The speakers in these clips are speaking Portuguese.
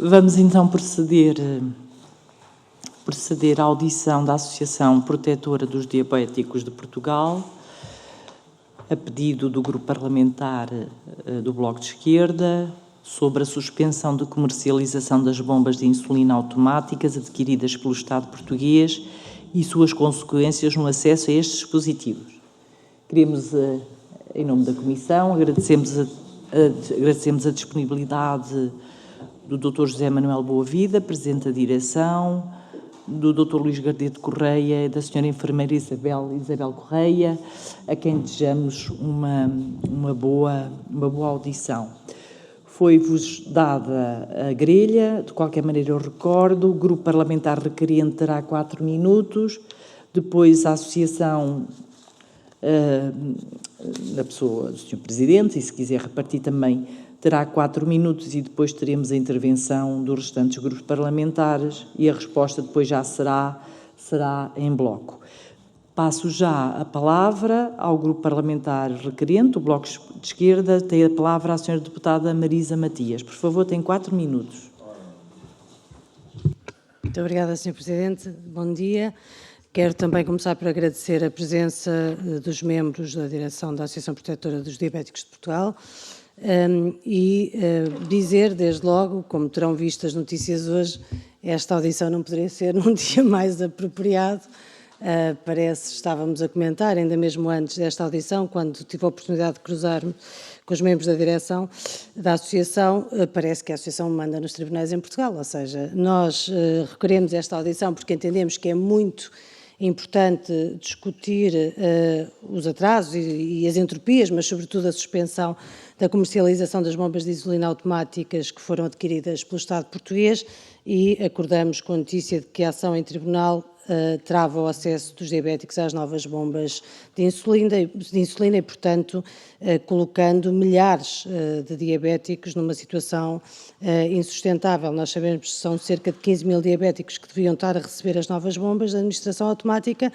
Vamos então proceder à audição da Associação Protetora dos Diabéticos de Portugal, a pedido do Grupo Parlamentar do Bloco de Esquerda, sobre a suspensão de comercialização das bombas de insulina automáticas adquiridas pelo Estado português e suas consequências no acesso a estes dispositivos. Queremos, em nome da Comissão, agradecemos a disponibilidade do Dr. José Manuel Boavida, Presidente da Direção, do Dr. Luís Gardedo Correia e da Sra. Enfermeira Isabel Correia, a quem desejamos uma boa audição. Foi-vos dada a grelha, de qualquer maneira eu recordo, o Grupo Parlamentar requerente terá 4 minutos, depois a Associação, na pessoa do Sr. Presidente, e se quiser repartir também, terá 4 minutos e depois teremos a intervenção dos restantes grupos parlamentares e a resposta depois já será em bloco. Passo já a palavra ao grupo parlamentar requerente, o Bloco de Esquerda. Tem a palavra a Sra. Deputada Marisa Matias. Por favor, tem 4 minutos. Muito obrigada, Sr. Presidente. Bom dia. Quero também começar por agradecer a presença dos membros da direção da Associação Protetora dos Diabéticos de Portugal e dizer, desde logo, como terão visto as notícias hoje, esta audição não poderia ser num dia mais apropriado. Estávamos a comentar, ainda mesmo antes desta audição, quando tive a oportunidade de cruzar-me com os membros da direção da Associação, parece que a Associação manda nos tribunais em Portugal, ou seja, nós requeremos esta audição porque entendemos que é muito importante discutir os atrasos e as entropias, mas sobretudo a suspensão da comercialização das bombas de insulina automáticas que foram adquiridas pelo Estado português e acordamos com a notícia de que a ação em tribunal trava o acesso dos diabéticos às novas bombas de insulina e, portanto, colocando milhares de diabéticos numa situação insustentável. Nós sabemos que são cerca de 15 mil diabéticos que deviam estar a receber as novas bombas da administração automática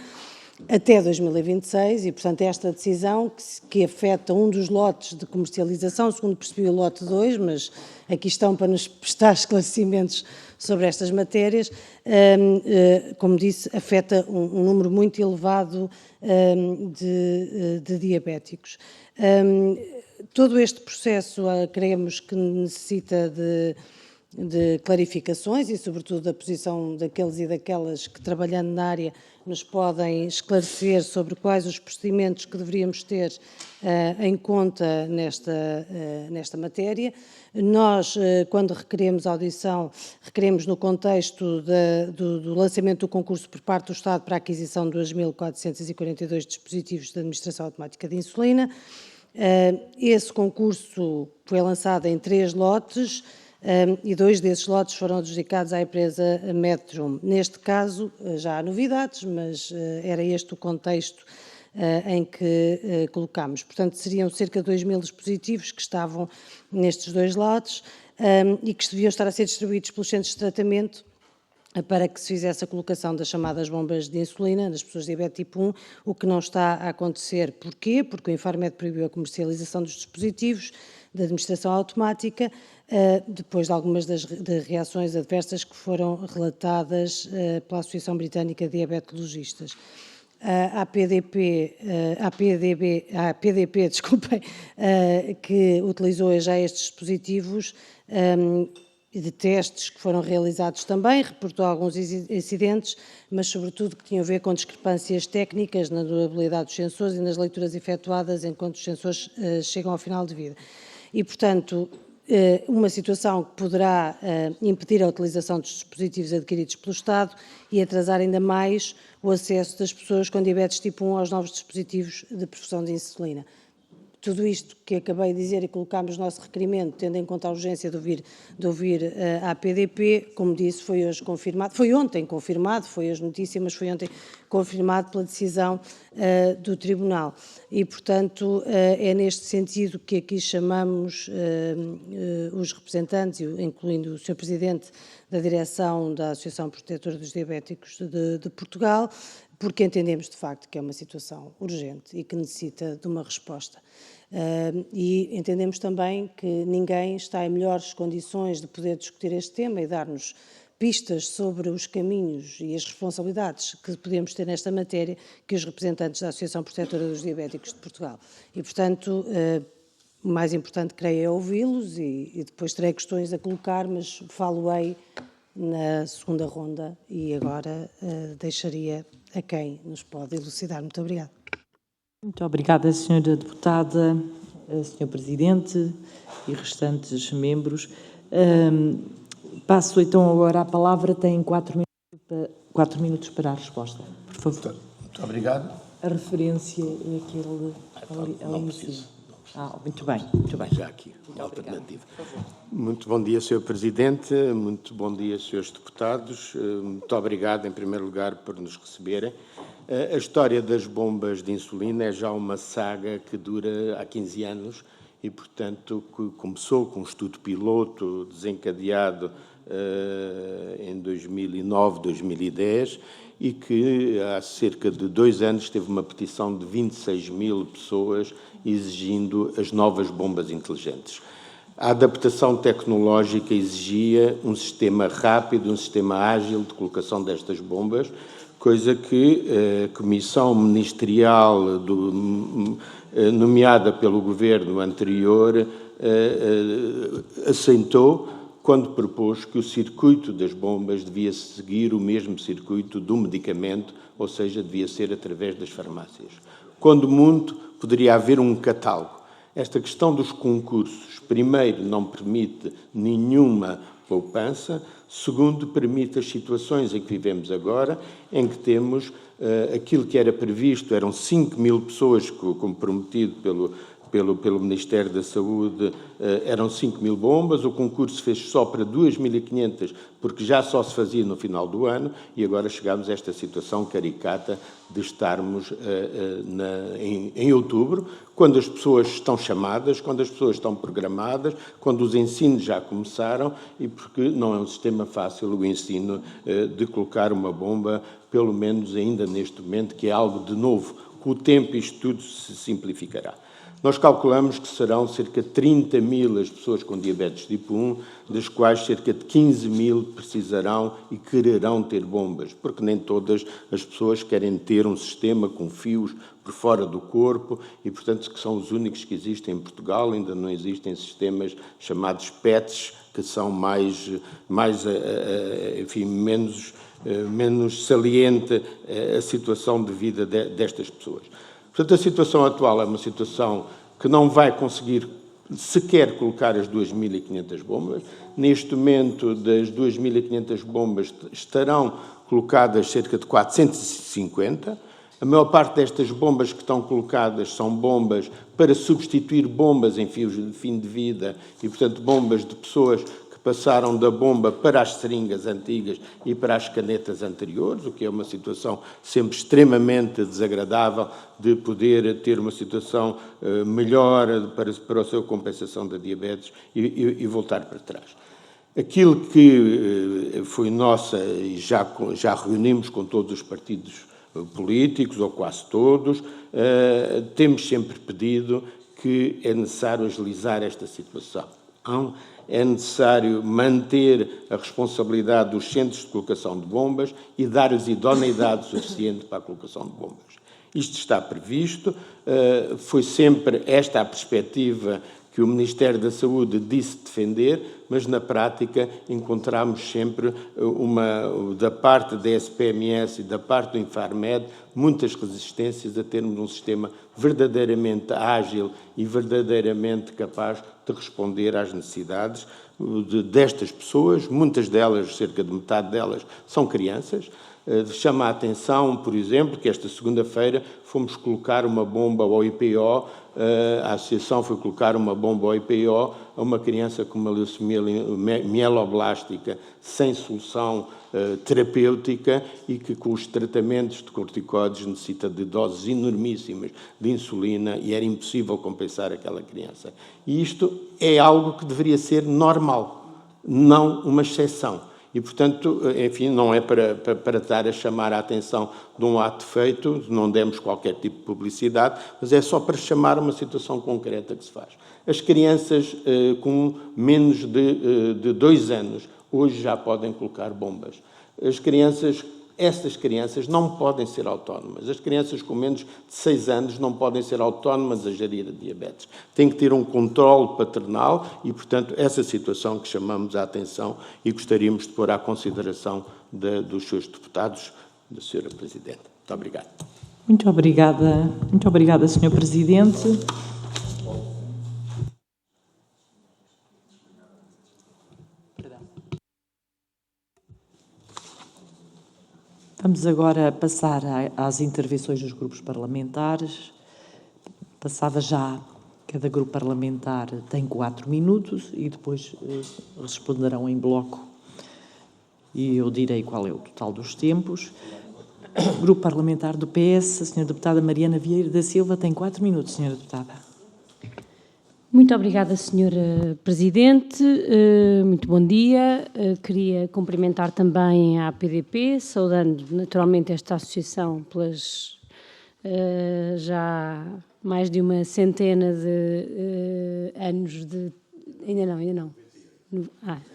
até 2026 e, portanto, esta decisão que afeta um dos lotes de comercialização, segundo percebi o lote 2, mas aqui estão para nos prestar esclarecimentos sobre estas matérias, como disse, afeta um número muito elevado de diabéticos. Todo este processo, creemos que necessita de clarificações e, sobretudo, da posição daqueles e daquelas que, trabalhando na área, nos podem esclarecer sobre quais os procedimentos que deveríamos ter em conta nesta matéria. Nós, quando requeremos audição, requeremos no contexto do lançamento do concurso por parte do Estado para a aquisição de 2.442 dispositivos de administração automática de insulina. Esse concurso foi lançado em 3 lotes, e 2 desses lotes foram adjudicados à empresa Medtrum. Neste caso, já há novidades, mas era este o contexto em que colocámos. Portanto, seriam cerca de 2.000 dispositivos que estavam nestes 2 lotes e que deviam estar a ser distribuídos pelos centros de tratamento para que se fizesse a colocação das chamadas bombas de insulina nas pessoas de diabetes tipo 1, o que não está a acontecer. Porquê? Porque o Infarmed proibiu a comercialização dos dispositivos de administração automática, depois de algumas das reações adversas que foram relatadas pela Associação Britânica de Diabetologistas. A PDP, desculpem, que utilizou já estes dispositivos de testes que foram realizados também, reportou alguns incidentes, mas sobretudo que tinham a ver com discrepâncias técnicas na durabilidade dos sensores e nas leituras efetuadas enquanto os sensores chegam ao final de vida. E, portanto, uma situação que poderá impedir a utilização dos dispositivos adquiridos pelo Estado e atrasar ainda mais o acesso das pessoas com diabetes tipo 1 aos novos dispositivos de perfusão de insulina. Tudo isto que acabei de dizer e colocámos no nosso requerimento, tendo em conta a urgência de ouvir a APDP, como disse, foi hoje confirmado, foi ontem confirmado, foi hoje notícia, mas foi ontem confirmado pela decisão do Tribunal. E, portanto, é neste sentido que aqui chamamos os representantes, incluindo o Sr. Presidente da direção da Associação Protetora dos Diabéticos de Portugal, porque entendemos, de facto, que é uma situação urgente e que necessita de uma resposta. E entendemos também que ninguém está em melhores condições de poder discutir este tema e dar-nos pistas sobre os caminhos e as responsabilidades que podemos ter nesta matéria que os representantes da Associação Protetora dos Diabéticos de Portugal. E, portanto, o mais importante, creio, é ouvi-los e depois terei questões a colocar, mas falo-ei na segunda ronda e agora deixaria a quem nos pode elucidar. Muito obrigada. Muito obrigada, Sra. Deputada, Sr. Presidente e restantes membros. Passo então agora a palavra, tem 4 minutos para a resposta, por favor. Muito obrigado. A referência é aquele ali em cima. Muito bem. Já aqui, uma alternativa. Muito bom dia, Sr. Presidente, muito bom dia, Srs. Deputados. Muito obrigado, em primeiro lugar, por nos receberem. A história das bombas de insulina é já uma saga que dura há 15 anos e, portanto, que começou com um estudo piloto desencadeado em 2009, 2010 e que há cerca de 2 anos teve uma petição de 26 mil pessoas exigindo as novas bombas inteligentes. A adaptação tecnológica exigia um sistema rápido, um sistema ágil de colocação destas bombas, coisa que a Comissão Ministerial nomeada pelo governo anterior assentou quando propôs que o circuito das bombas devia seguir o mesmo circuito do medicamento, ou seja, devia ser através das farmácias. Quando muito, poderia haver um catálogo. Esta questão dos concursos, primeiro, não permite nenhuma poupança, segundo, permite as situações em que vivemos agora, em que temos aquilo que era previsto, eram 5 mil pessoas, como prometido pelo Ministério da Saúde, eram 5 mil bombas, o concurso fez só para 2.500, porque já só se fazia no final do ano, e agora chegamos a esta situação caricata de estarmos em outubro, quando as pessoas estão chamadas, quando as pessoas estão programadas, quando os ensinos já começaram, e porque não é um sistema fácil o ensino de colocar uma bomba, pelo menos ainda neste momento, que é algo de novo. Com o tempo isto tudo se simplificará. Nós calculamos que serão cerca de 30 mil as pessoas com diabetes tipo 1, das quais cerca de 15 mil precisarão e quererão ter bombas, porque nem todas as pessoas querem ter um sistema com fios por fora do corpo e, portanto, que são os únicos que existem em Portugal. Ainda não existem sistemas chamados PETs, que são menos saliente a situação de vida destas pessoas. Portanto, a situação atual é uma situação que não vai conseguir sequer colocar as 2.500 bombas. Neste momento, das 2.500 bombas, estarão colocadas cerca de 450. A maior parte destas bombas que estão colocadas são bombas para substituir bombas em fios de fim de vida e, portanto, bombas de pessoas que passaram da bomba para as seringas antigas e para as canetas anteriores, o que é uma situação sempre extremamente desagradável de poder ter uma situação melhor para a sua compensação da diabetes e voltar para trás. Aquilo que foi nossa, e já reunimos com todos os partidos políticos, ou quase todos, temos sempre pedido que é necessário agilizar esta situação. É necessário manter a responsabilidade dos centros de colocação de bombas e dar-lhes idoneidade suficiente para a colocação de bombas. Isto está previsto, foi sempre esta a perspectiva que o Ministério da Saúde disse defender, mas na prática encontramos sempre da parte da SPMS e da parte do Infarmed muitas resistências a termos um sistema verdadeiramente ágil e verdadeiramente capaz de responder às necessidades destas pessoas. Muitas delas, cerca de metade delas, são crianças. Chama a atenção, por exemplo, que esta segunda-feira fomos colocar uma bomba ao IPO, a Associação foi colocar uma bomba ao IPO a uma criança com uma leucemia mieloblástica sem solução terapêutica e que com os tratamentos de corticoides necessita de doses enormíssimas de insulina e era impossível compensar aquela criança. E isto é algo que deveria ser normal, não uma exceção. E, portanto, enfim, não é para estar a chamar a atenção de um ato feito, não demos qualquer tipo de publicidade, mas é só para chamar uma situação concreta que se faz. As crianças com menos de 2 anos hoje já podem colocar bombas. Estas crianças não podem ser autónomas. As crianças com menos de 6 anos não podem ser autónomas a gerir a diabetes. Tem que ter um controle paternal e, portanto, essa situação que chamamos a atenção e gostaríamos de pôr à consideração dos seus deputados, da Sra. Presidente. Muito obrigado. Muito obrigada, Sr. Presidente. Vamos agora passar às intervenções dos grupos parlamentares. Passava já, cada grupo parlamentar tem 4 minutos e depois responderão em bloco. E eu direi qual é o total dos tempos. Grupo parlamentar do PS, a Sra. Deputada Mariana Vieira da Silva, tem 4 minutos, Sra. Deputada. Muito obrigada, Sra. Presidente. Muito bom dia. Queria cumprimentar também a APDP, saudando naturalmente esta associação pelas já mais de uma centena de anos de... Ainda não.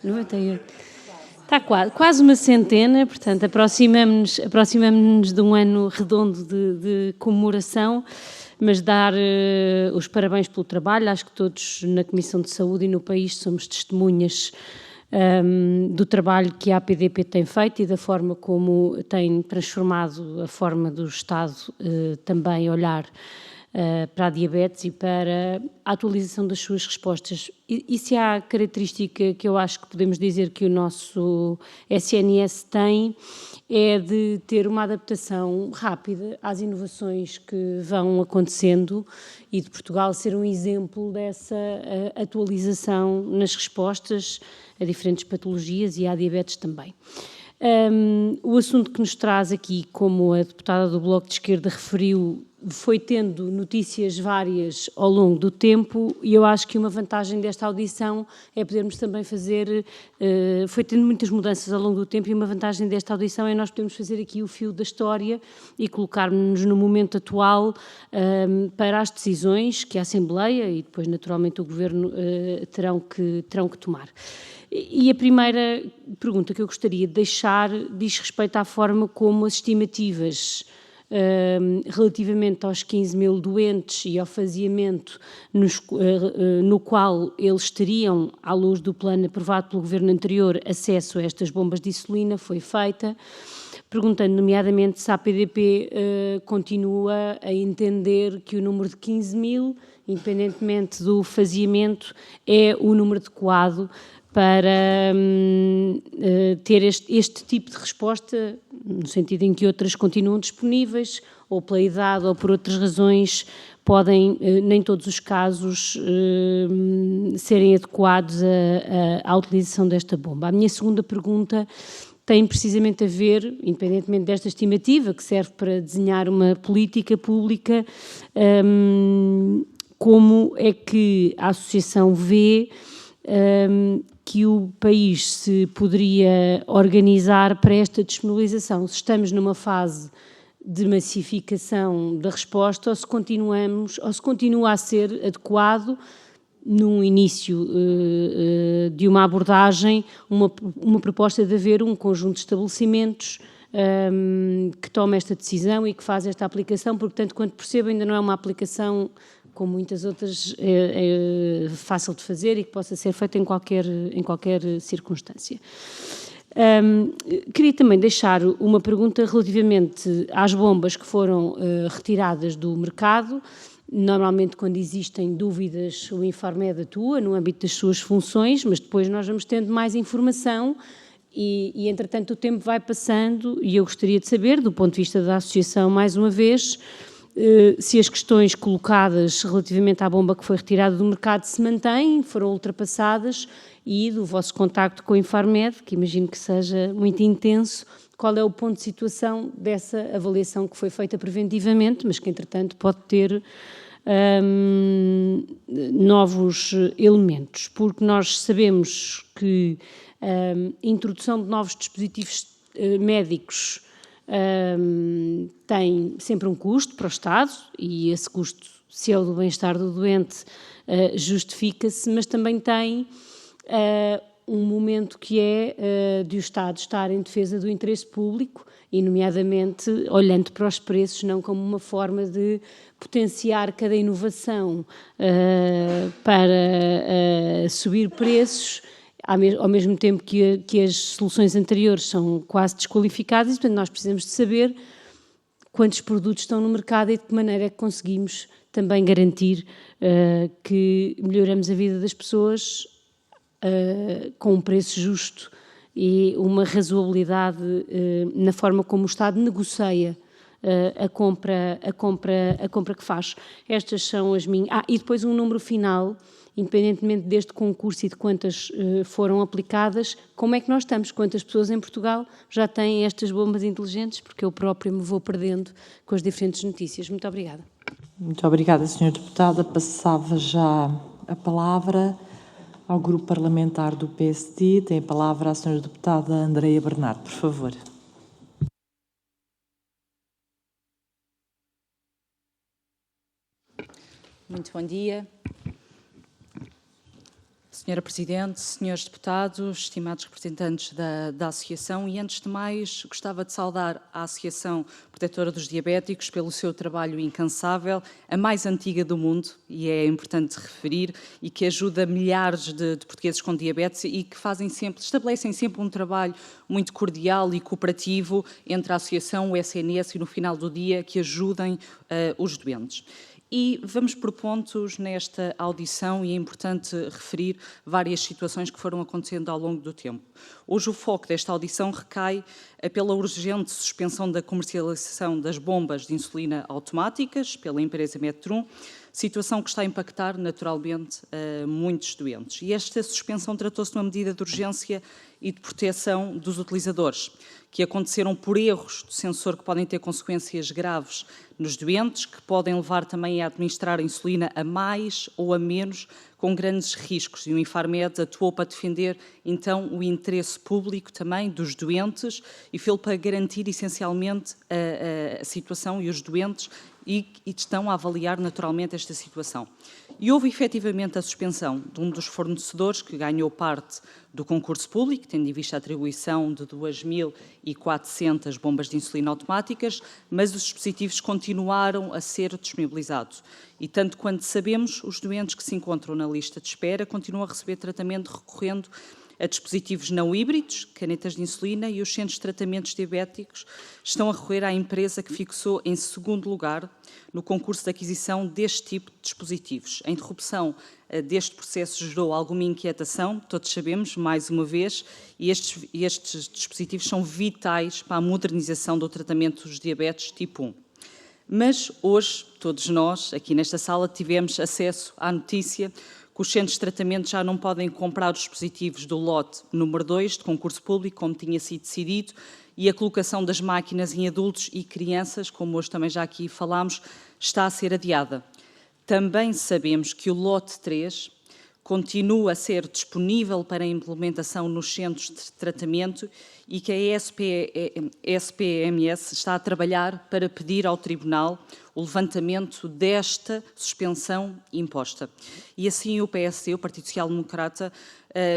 98. Está quase uma centena, portanto, aproximamos-nos de um ano redondo de comemoração, mas dar os parabéns pelo trabalho. Acho que todos na Comissão de Saúde e no país somos testemunhas do trabalho que a APDP tem feito e da forma como tem transformado a forma do Estado também olhar para a diabetes e para a atualização das suas respostas. E se há característica que eu acho que podemos dizer que o nosso SNS tem, é de ter uma adaptação rápida às inovações que vão acontecendo e de Portugal ser um exemplo dessa atualização nas respostas a diferentes patologias e à diabetes também. O assunto que nos traz aqui, como a deputada do Bloco de Esquerda referiu, foi tendo notícias várias ao longo do tempo e eu acho que uma vantagem desta audição é podermos também fazer, foi tendo muitas mudanças ao longo do tempo e uma vantagem desta audição é nós podermos fazer aqui o fio da história e colocarmos-nos no momento atual para as decisões que a Assembleia e depois naturalmente o Governo terão que tomar. E a primeira pergunta que eu gostaria de deixar diz respeito à forma como as estimativas relativamente aos 15 mil doentes e ao faseamento no qual eles teriam, à luz do plano aprovado pelo Governo anterior, acesso a estas bombas de insulina, foi feita, perguntando nomeadamente se a APDP continua a entender que o número de 15 mil, independentemente do faseamento, é o número adequado para ter este tipo de resposta, no sentido em que outras continuam disponíveis, ou pela idade ou por outras razões, podem, nem todos os casos, serem adequados à utilização desta bomba. A minha segunda pergunta tem precisamente a ver, independentemente desta estimativa, que serve para desenhar uma política pública, como é que a Associação vê que o país se poderia organizar para esta disponibilização, se estamos numa fase de massificação da resposta ou se continua a ser adequado num início de uma abordagem, uma proposta de haver um conjunto de estabelecimentos que toma esta decisão e que faz esta aplicação, porque tanto quanto percebo ainda não é uma aplicação como muitas outras, fácil de fazer e que possa ser feita em qualquer circunstância. Queria também deixar uma pergunta relativamente às bombas que foram retiradas do mercado. Normalmente, quando existem dúvidas, o Infarmed atua no âmbito das suas funções, mas depois nós vamos tendo mais informação e entretanto, o tempo vai passando e eu gostaria de saber, do ponto de vista da associação, mais uma vez, se as questões colocadas relativamente à bomba que foi retirada do mercado se mantêm, foram ultrapassadas, e do vosso contacto com o Infarmed, que imagino que seja muito intenso, qual é o ponto de situação dessa avaliação que foi feita preventivamente, mas que entretanto pode ter novos elementos, porque nós sabemos que Introdução de novos dispositivos médicos tem sempre um custo para o Estado, e esse custo, se é o do bem-estar do doente, justifica-se, mas também tem um momento que é de o Estado estar em defesa do interesse público, e nomeadamente olhando para os preços, não como uma forma de potenciar cada inovação para subir preços, ao mesmo tempo que as soluções anteriores são quase desqualificadas, e portanto nós precisamos de saber quantos produtos estão no mercado e de que maneira é que conseguimos também garantir que melhoramos a vida das pessoas com um preço justo e uma razoabilidade na forma como o Estado negocia a compra que faz. Estas são as minhas... e depois um número final, independentemente deste concurso e de quantas foram aplicadas, como é que nós estamos? Quantas pessoas em Portugal já têm estas bombas inteligentes? Porque eu própria me vou perdendo com as diferentes notícias. Muito obrigada. Muito obrigada, Sra. Deputada. Passava já a palavra ao Grupo Parlamentar do PSD. Tem a palavra a Sra. Deputada Andreia Bernardo, por favor. Muito bom dia. Senhora Presidente, senhores deputados, estimados representantes da Associação, e antes de mais gostava de saudar a Associação Protetora dos Diabéticos pelo seu trabalho incansável, a mais antiga do mundo, e é importante referir, e que ajuda milhares de portugueses com diabetes e que estabelecem sempre um trabalho muito cordial e cooperativo entre a Associação, o SNS e no final do dia que ajudem os doentes. E vamos por pontos nesta audição, e é importante referir várias situações que foram acontecendo ao longo do tempo. Hoje o foco desta audição recai pela urgente suspensão da comercialização das bombas de insulina automáticas pela empresa Medtron, situação que está a impactar naturalmente muitos doentes. E esta suspensão tratou-se de uma medida de urgência e de proteção dos utilizadores, que aconteceram por erros do sensor que podem ter consequências graves nos doentes, que podem levar também a administrar a insulina a mais ou a menos, com grandes riscos. E o Infarmed atuou para defender, então, o interesse público também dos doentes e fez para garantir, essencialmente, a situação e os doentes, e estão a avaliar naturalmente esta situação. E houve efetivamente a suspensão de um dos fornecedores que ganhou parte do concurso público, tendo em vista a atribuição de 2.400 bombas de insulina automáticas, mas os dispositivos continuaram a ser disponibilizados. E tanto quanto sabemos, os doentes que se encontram na lista de espera continuam a receber tratamento recorrendo a dispositivos não híbridos, canetas de insulina, e os centros de tratamentos diabéticos estão a recorrer à empresa que fixou em segundo lugar no concurso de aquisição deste tipo de dispositivos. A interrupção deste processo gerou alguma inquietação, todos sabemos, mais uma vez, e estes dispositivos são vitais para a modernização do tratamento dos diabetes tipo 1. Mas hoje, todos nós, aqui nesta sala, tivemos acesso à notícia que os centros de tratamento já não podem comprar os dispositivos do lote número 2 de concurso público, como tinha sido decidido, e a colocação das máquinas em adultos e crianças, como hoje também já aqui falámos, está a ser adiada. Também sabemos que o lote 3 continua a ser disponível para a implementação nos centros de tratamento e que a SPMS está a trabalhar para pedir ao Tribunal o levantamento desta suspensão imposta. E assim o PSD, o Partido Social Democrata,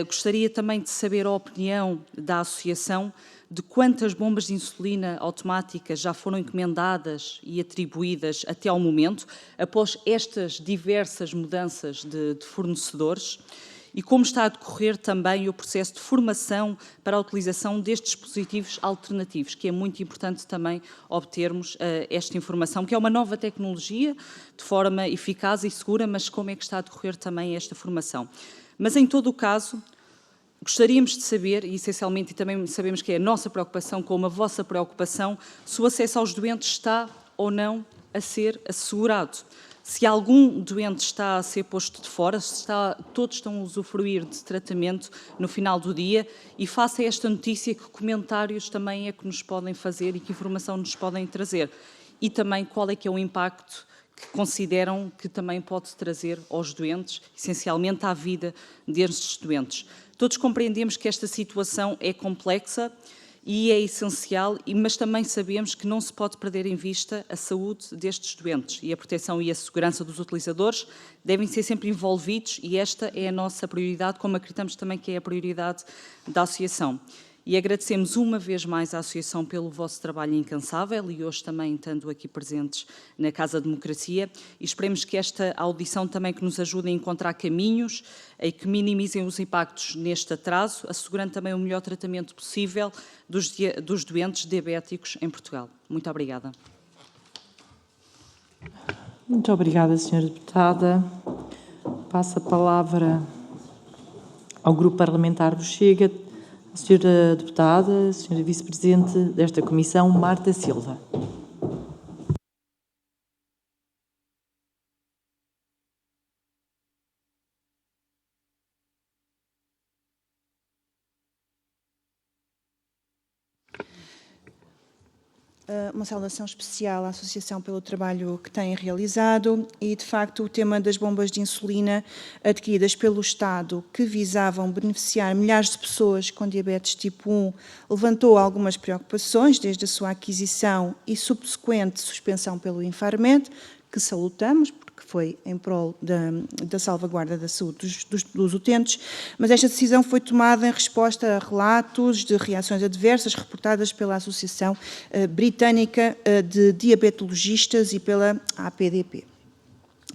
gostaria também de saber a opinião da Associação de quantas bombas de insulina automáticas já foram encomendadas e atribuídas até ao momento, após estas diversas mudanças de fornecedores, e como está a decorrer também o processo de formação para a utilização destes dispositivos alternativos, que é muito importante também obtermos esta informação, que é uma nova tecnologia, de forma eficaz e segura, mas como é que está a decorrer também esta formação. Mas, em todo o caso, gostaríamos de saber, e essencialmente, e também sabemos que é a nossa preocupação, como a vossa preocupação, se o acesso aos doentes está ou não a ser assegurado. Se algum doente está a ser posto de fora, se todos estão a usufruir de tratamento no final do dia, e face a esta notícia, que comentários também é que nos podem fazer e que informação nos podem trazer? E também qual é que é o impacto que consideram que também pode trazer aos doentes, essencialmente à vida destes doentes. Todos compreendemos que esta situação é complexa e é essencial, mas também sabemos que não se pode perder em vista a saúde destes doentes e a proteção e a segurança dos utilizadores devem ser sempre envolvidos e esta é a nossa prioridade, como acreditamos também que é a prioridade da Associação. E agradecemos uma vez mais à Associação pelo vosso trabalho incansável e hoje também estando aqui presentes na Casa da Democracia e esperemos que esta audição também que nos ajude a encontrar caminhos e que minimizem os impactos neste atraso, assegurando também o melhor tratamento possível dos doentes diabéticos em Portugal. Muito obrigada. Muito obrigada, Sra. Deputada. Passo a palavra ao Grupo Parlamentar do Chega. A Sra. Deputada, a Sra. Vice-Presidente desta Comissão, Marta Silva. Uma saudação especial à Associação pelo trabalho que tem realizado e, de facto, o tema das bombas de insulina adquiridas pelo Estado que visavam beneficiar milhares de pessoas com diabetes tipo 1 levantou algumas preocupações desde a sua aquisição e subsequente suspensão pelo Infarmed, que salutamos, porque foi em prol da salvaguarda da saúde dos utentes, mas esta decisão foi tomada em resposta a relatos de reações adversas reportadas pela Associação Britânica de Diabetologistas e pela APDP,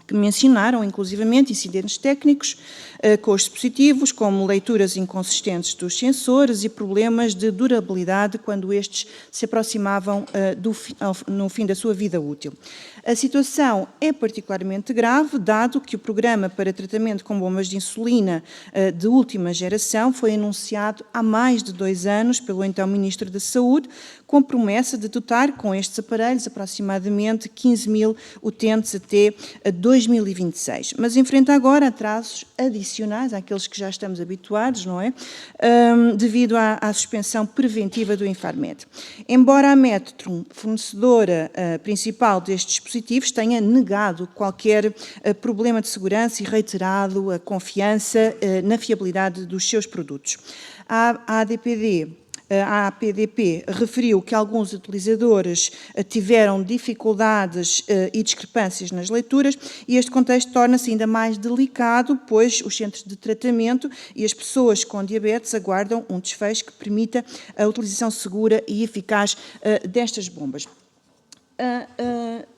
que mencionaram, inclusivamente, incidentes técnicos com os dispositivos, como leituras inconsistentes dos sensores e problemas de durabilidade quando estes se aproximavam no fim da sua vida útil. A situação é particularmente grave, dado que o programa para tratamento com bombas de insulina de última geração foi anunciado há mais de 2 anos pelo então Ministro da Saúde, com promessa de dotar com estes aparelhos aproximadamente 15 mil utentes até 2026. Mas enfrenta agora atrasos adicionais àqueles que já estamos habituados, não é? Devido à suspensão preventiva do Infarmed. Embora a Medtron, fornecedora principal destes dispositivos, tenha negado qualquer problema de segurança e reiterado a confiança na fiabilidade dos seus produtos. A APDP referiu que alguns utilizadores tiveram dificuldades e discrepâncias nas leituras e este contexto torna-se ainda mais delicado, pois os centros de tratamento e as pessoas com diabetes aguardam um desfecho que permita a utilização segura e eficaz destas bombas.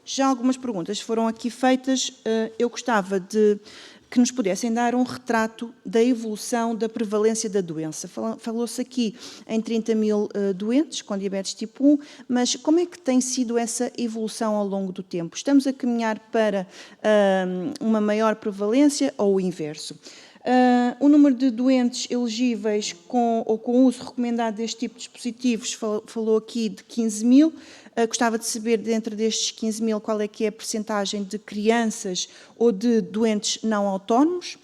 Já algumas perguntas foram aqui feitas. Eu gostava de que nos pudessem dar um retrato da evolução da prevalência da doença. Falou-se aqui em 30 mil doentes com diabetes tipo 1, mas como é que tem sido essa evolução ao longo do tempo? Estamos a caminhar para uma maior prevalência ou o inverso? O número de doentes elegíveis com o uso recomendado deste tipo de dispositivos falou aqui de 15 mil. Gostava de saber, dentro destes 15 mil, qual é que é a percentagem de crianças ou de doentes não autónomos.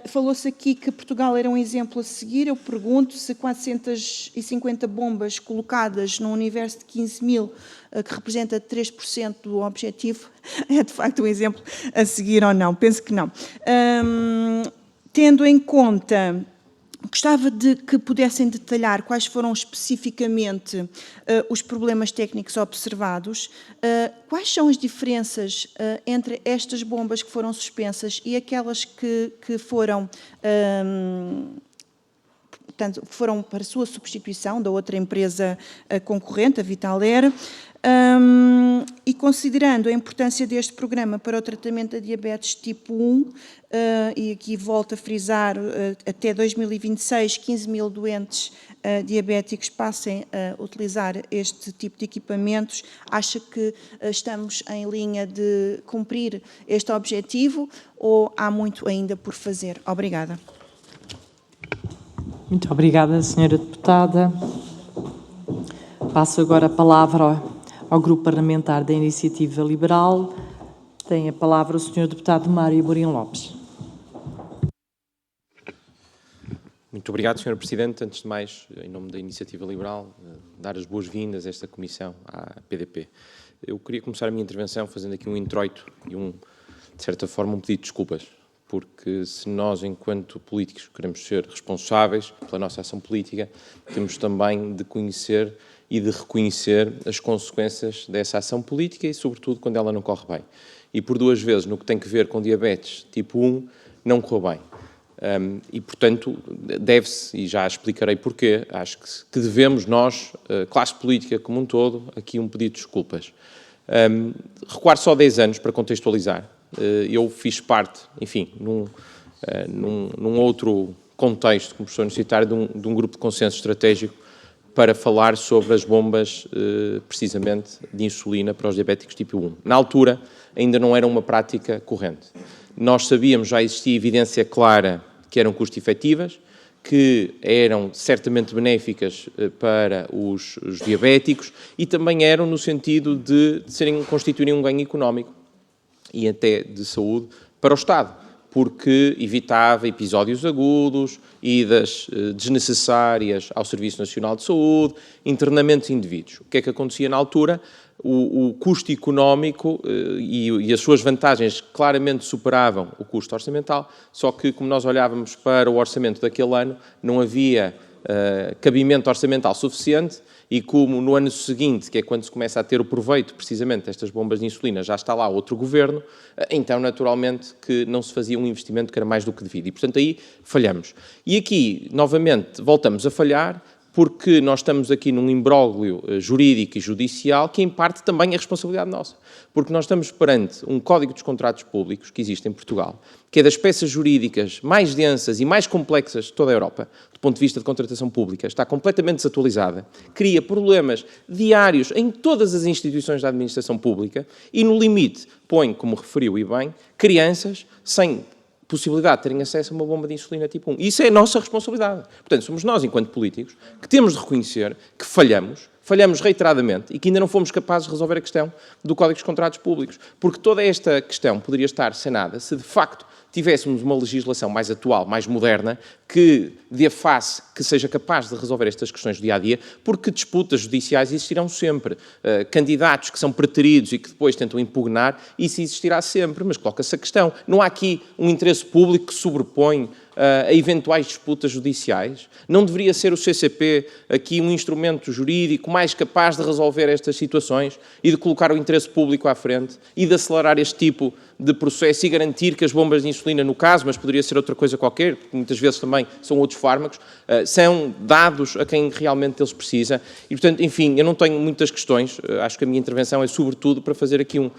Falou-se aqui que Portugal era um exemplo a seguir. Eu pergunto se 450 bombas colocadas num universo de 15 mil, que representa 3% do objetivo, é de facto um exemplo a seguir ou não. Penso que não. Tendo em conta, gostava de que pudessem detalhar quais foram especificamente os problemas técnicos observados, quais são as diferenças entre estas bombas que foram suspensas e aquelas que foram, portanto, foram para a sua substituição da outra empresa concorrente, a Vitalair. E considerando a importância deste programa para o tratamento da diabetes tipo 1, e aqui volto a frisar, até 2026, 15 mil doentes diabéticos passem a utilizar este tipo de equipamentos, acha que estamos em linha de cumprir este objetivo ou há muito ainda por fazer? Obrigada. Muito obrigada, Sra. Deputada. Passo agora a palavra ao Grupo Parlamentar da Iniciativa Liberal. Tem a palavra o Sr. Deputado Mário Amorim Lopes. Muito obrigado, Sr. Presidente. Antes de mais, em nome da Iniciativa Liberal, dar as boas-vindas a esta Comissão, à PDP. Eu queria começar a minha intervenção fazendo aqui um introito e de certa forma, um pedido de desculpas, porque se nós, enquanto políticos, queremos ser responsáveis pela nossa ação política, temos também de conhecer e de reconhecer as consequências dessa ação política e, sobretudo, quando ela não corre bem. E, por duas vezes, no que tem que ver com diabetes tipo 1, não correu bem. E, portanto, deve-se, e já explicarei porquê, acho que devemos nós, classe política como um todo, aqui um pedido de desculpas. Recuar só 10 anos para contextualizar. Eu fiz parte, enfim, num outro contexto, como professor universitário, de um grupo de consenso estratégico para falar sobre as bombas, precisamente, de insulina para os diabéticos tipo 1. Na altura, ainda não era uma prática corrente. Nós sabíamos, já existia evidência clara que eram custo-efetivas, que eram certamente benéficas para os diabéticos e também eram no sentido de constituírem um ganho económico e até de saúde para o Estado, porque evitava episódios agudos, idas desnecessárias ao Serviço Nacional de Saúde, internamentos indevidos. O que é que acontecia na altura? O custo económico e as suas vantagens claramente superavam o custo orçamental, só que, como nós olhávamos para o orçamento daquele ano, não havia cabimento orçamental suficiente e como no ano seguinte, que é quando se começa a ter o proveito precisamente destas bombas de insulina, já está lá outro governo, então naturalmente que não se fazia um investimento que era mais do que devido e, portanto, aí falhamos. E aqui, novamente, voltamos a falhar, porque nós estamos aqui num imbróglio jurídico e judicial que, em parte, também é responsabilidade nossa. Porque nós estamos perante um Código dos Contratos Públicos que existe em Portugal, que é das peças jurídicas mais densas e mais complexas de toda a Europa, do ponto de vista de contratação pública, está completamente desatualizada, cria problemas diários em todas as instituições da administração pública e, no limite, põe, como referiu e bem, crianças sem possibilidade de terem acesso a uma bomba de insulina tipo 1. Isso é a nossa responsabilidade. Portanto, somos nós, enquanto políticos, que temos de reconhecer que falhamos reiteradamente e que ainda não fomos capazes de resolver a questão do Código dos Contratos Públicos. Porque toda esta questão poderia estar sanada se, de facto, tivéssemos uma legislação mais atual, mais moderna, que dê face, que seja capaz de resolver estas questões do dia-a-dia, porque disputas judiciais existirão sempre. Candidatos que são preteridos e que depois tentam impugnar, isso existirá sempre, mas coloca-se a questão. Não há aqui um interesse público que sobrepõe a eventuais disputas judiciais? Não deveria ser o CCP aqui um instrumento jurídico mais capaz de resolver estas situações e de colocar o interesse público à frente e de acelerar este tipo de processo e garantir que as bombas de insulina, no caso, mas poderia ser outra coisa qualquer, porque muitas vezes também são outros fármacos, são dados a quem realmente eles precisa. E, portanto, enfim, eu não tenho muitas questões, acho que a minha intervenção é sobretudo para fazer aqui uma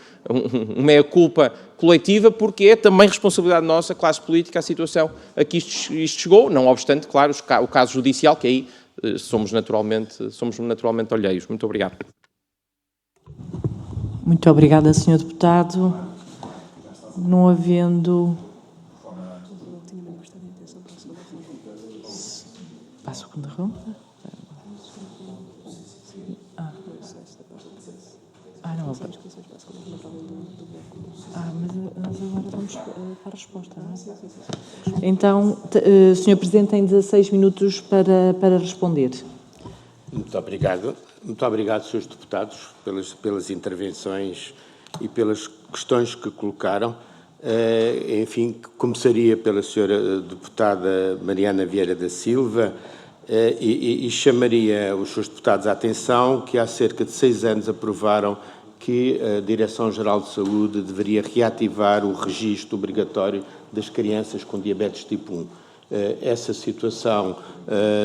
meia-culpa coletiva, porque é também responsabilidade nossa, classe política, a situação a que isto chegou, não obstante, claro, o caso judicial, que aí somos naturalmente alheios. Muito obrigado. Muito obrigada, Sr. Deputado. Não havendo... Para a segunda ronda? Não. Mas agora vamos para a resposta, não é? Então, Sr. Presidente, tem 16 minutos para responder. Muito obrigado. Muito obrigado, Srs. Deputados, pelas intervenções e pelas questões que colocaram. Enfim, começaria pela Sra. Deputada Mariana Vieira da Silva e chamaria os Srs. Deputados à atenção que há cerca de 6 anos aprovaram que a Direção-Geral de Saúde deveria reativar o registro obrigatório das crianças com diabetes tipo 1. Essa situação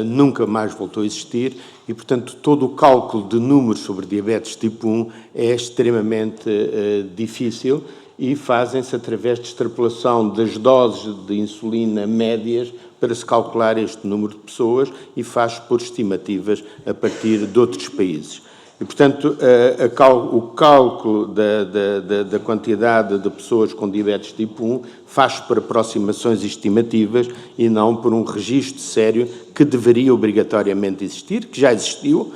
nunca mais voltou a existir e, portanto, todo o cálculo de números sobre diabetes tipo 1 é extremamente difícil e fazem-se através de extrapolação das doses de insulina médias para se calcular este número de pessoas e faz por estimativas a partir de outros países. E, portanto, o cálculo da quantidade de pessoas com diabetes tipo 1 faz por aproximações estimativas e não por um registro sério que deveria obrigatoriamente existir, que já existiu.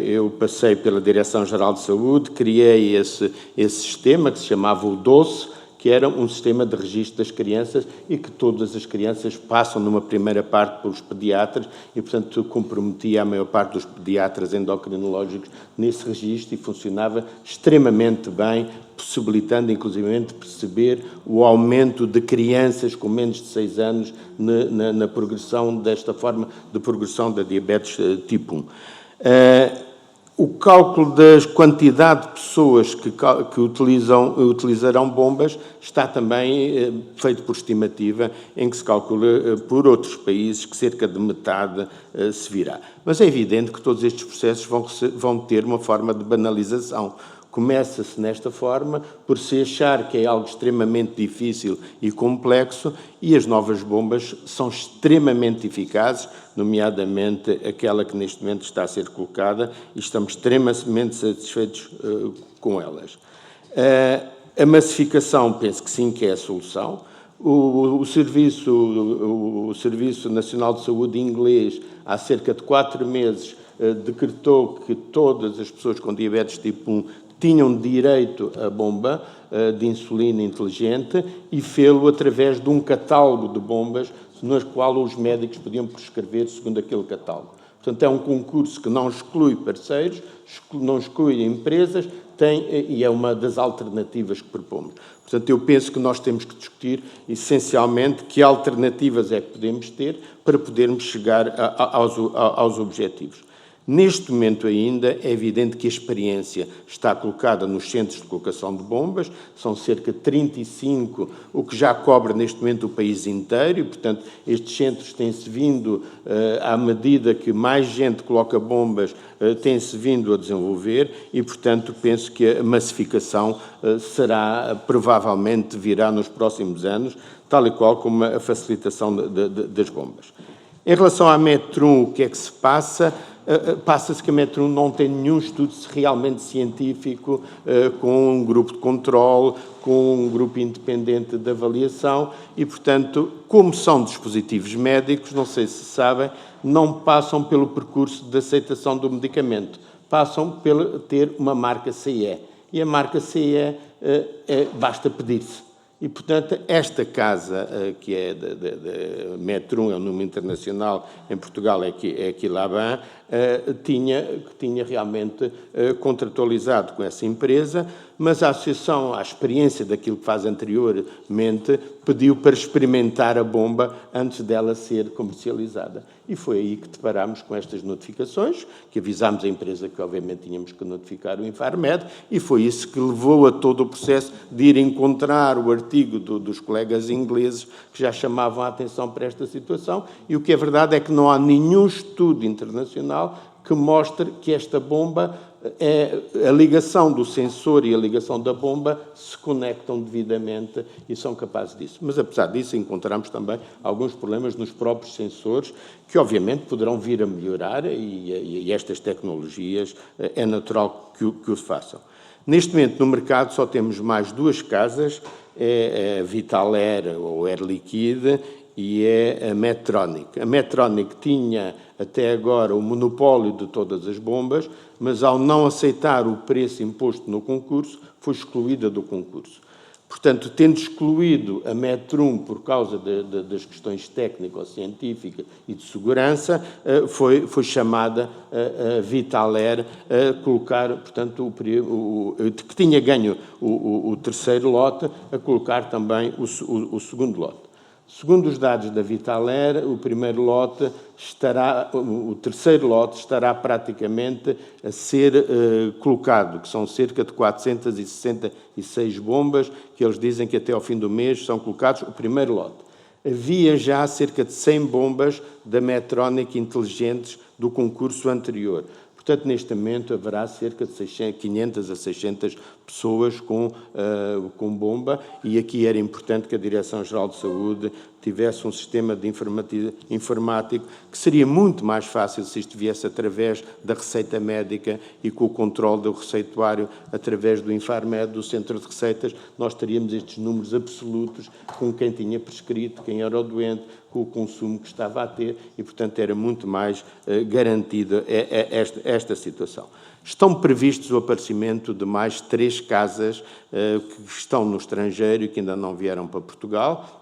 Eu passei pela Direção-Geral de Saúde, criei esse sistema que se chamava o DOCE, que era um sistema de registro das crianças e que todas as crianças passam numa primeira parte pelos pediatras e, portanto, comprometia a maior parte dos pediatras endocrinológicos nesse registro e funcionava extremamente bem, possibilitando, inclusivamente, perceber o aumento de crianças com menos de 6 anos na progressão, desta forma de progressão da diabetes tipo 1. O cálculo da quantidade de pessoas que utilizarão bombas está também feito por estimativa, em que se calcula por outros países que cerca de metade se virá. Mas é evidente que todos estes processos vão ter uma forma de banalização. Começa-se nesta forma por se achar que é algo extremamente difícil e complexo e as novas bombas são extremamente eficazes, nomeadamente aquela que neste momento está a ser colocada e estamos extremamente satisfeitos com elas. A massificação, penso que sim, que é a solução. O Serviço Nacional de Saúde inglês, há cerca de 4 meses, decretou que todas as pessoas com diabetes tipo 1 tinham direito à bomba de insulina inteligente e fê-lo através de um catálogo de bombas no qual os médicos podiam prescrever segundo aquele catálogo. Portanto, é um concurso que não exclui parceiros, não exclui empresas, e é uma das alternativas que propomos. Portanto, eu penso que nós temos que discutir, essencialmente, que alternativas é que podemos ter para podermos chegar aos objetivos. Neste momento ainda é evidente que a experiência está colocada nos centros de colocação de bombas, são cerca de 35, o que já cobre neste momento o país inteiro e, portanto, estes centros têm-se vindo, à medida que mais gente coloca bombas, têm-se vindo a desenvolver e, portanto, penso que a massificação provavelmente virá nos próximos anos, tal e qual como a facilitação das bombas. Em relação à Metro 1, o que é que se passa? Passa-se que a Metro 1 não tem nenhum estudo realmente científico com um grupo de controle, com um grupo independente de avaliação e, portanto, como são dispositivos médicos, não sei se sabem, não passam pelo percurso de aceitação do medicamento, passam pelo ter uma marca CE. E a marca CE basta pedir-se. E, portanto, esta casa, que é da Metro 1, é um número internacional, em Portugal é Equilaban, tinha realmente contratualizado com essa empresa, mas a associação, à experiência daquilo que faz anteriormente, pediu para experimentar a bomba antes dela ser comercializada. E foi aí que deparámos com estas notificações, que avisámos a empresa que, obviamente, tínhamos que notificar o Infarmed, e foi isso que levou a todo o processo de ir encontrar o artigo dos colegas ingleses que já chamavam a atenção para esta situação, e o que é verdade é que não há nenhum estudo internacional que mostre que esta bomba, a ligação do sensor e a ligação da bomba se conectam devidamente e são capazes disso. Mas, apesar disso, encontramos também alguns problemas nos próprios sensores que, obviamente, poderão vir a melhorar e estas tecnologias é natural que o façam. Neste momento, no mercado, só temos mais 2 casas, é a Vital Air ou Air Liquide e é a Medtronic. A Medtronic tinha até agora o monopólio de todas as bombas, mas ao não aceitar o preço imposto no concurso, foi excluída do concurso. Portanto, tendo excluído a Metro 1 por causa das questões técnico-científicas e de segurança, foi chamada a Vital Air a colocar, portanto, que tinha ganho o terceiro lote, a colocar também o segundo lote. Segundo os dados da Vital Air, o terceiro lote estará praticamente a ser colocado, que são cerca de 466 bombas, que eles dizem que até ao fim do mês são colocados o primeiro lote. Havia já cerca de 100 bombas da Medtronic inteligentes do concurso anterior. Portanto, neste momento haverá cerca de 500 a 600 pessoas com bomba e aqui era importante que a Direção-Geral de Saúde tivesse um sistema de informático que seria muito mais fácil se isto viesse através da receita médica e com o controle do receituário através do Infarmed, do Centro de Receitas, nós teríamos estes números absolutos com quem tinha prescrito, quem era o doente, com o consumo que estava a ter e, portanto, era muito mais garantida esta situação. Estão previstos o aparecimento de mais 3 casas que estão no estrangeiro e que ainda não vieram para Portugal,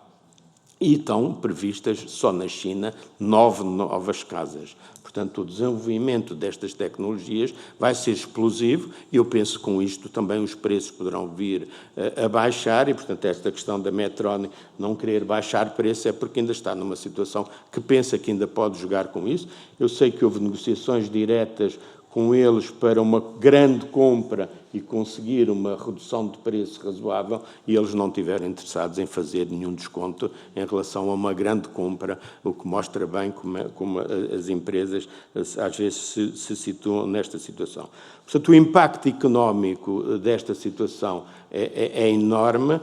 e estão previstas, só na China, 9 novas casas. Portanto, o desenvolvimento destas tecnologias vai ser explosivo e eu penso que com isto também os preços poderão vir a baixar e, portanto, esta questão da Medtronic não querer baixar preço é porque ainda está numa situação que pensa que ainda pode jogar com isso. Eu sei que houve negociações diretas com eles para uma grande compra e conseguir uma redução de preço razoável e eles não estiveram interessados em fazer nenhum desconto em relação a uma grande compra, o que mostra bem como as empresas às vezes se situam nesta situação. Portanto, o impacto económico desta situação é enorme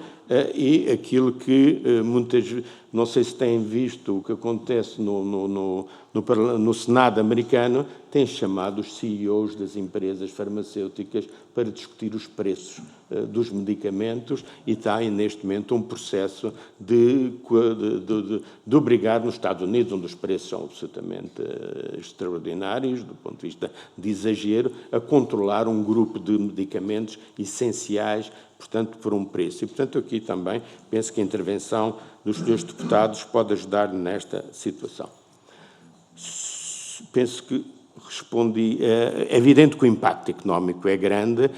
e aquilo que muitas vezes, não sei se têm visto o que acontece no Senado americano, tem chamado os CEOs das empresas farmacêuticas para discutir os preços dos medicamentos e está neste momento um processo de obrigar nos Estados Unidos, onde os preços são absolutamente extraordinários, do ponto de vista de exagero, a controlar um grupo de medicamentos essenciais, portanto, por um preço. E, portanto, aqui também penso que a intervenção dos senhores deputados pode ajudar nesta situação. Penso que respondi. É evidente que o impacto económico é grande,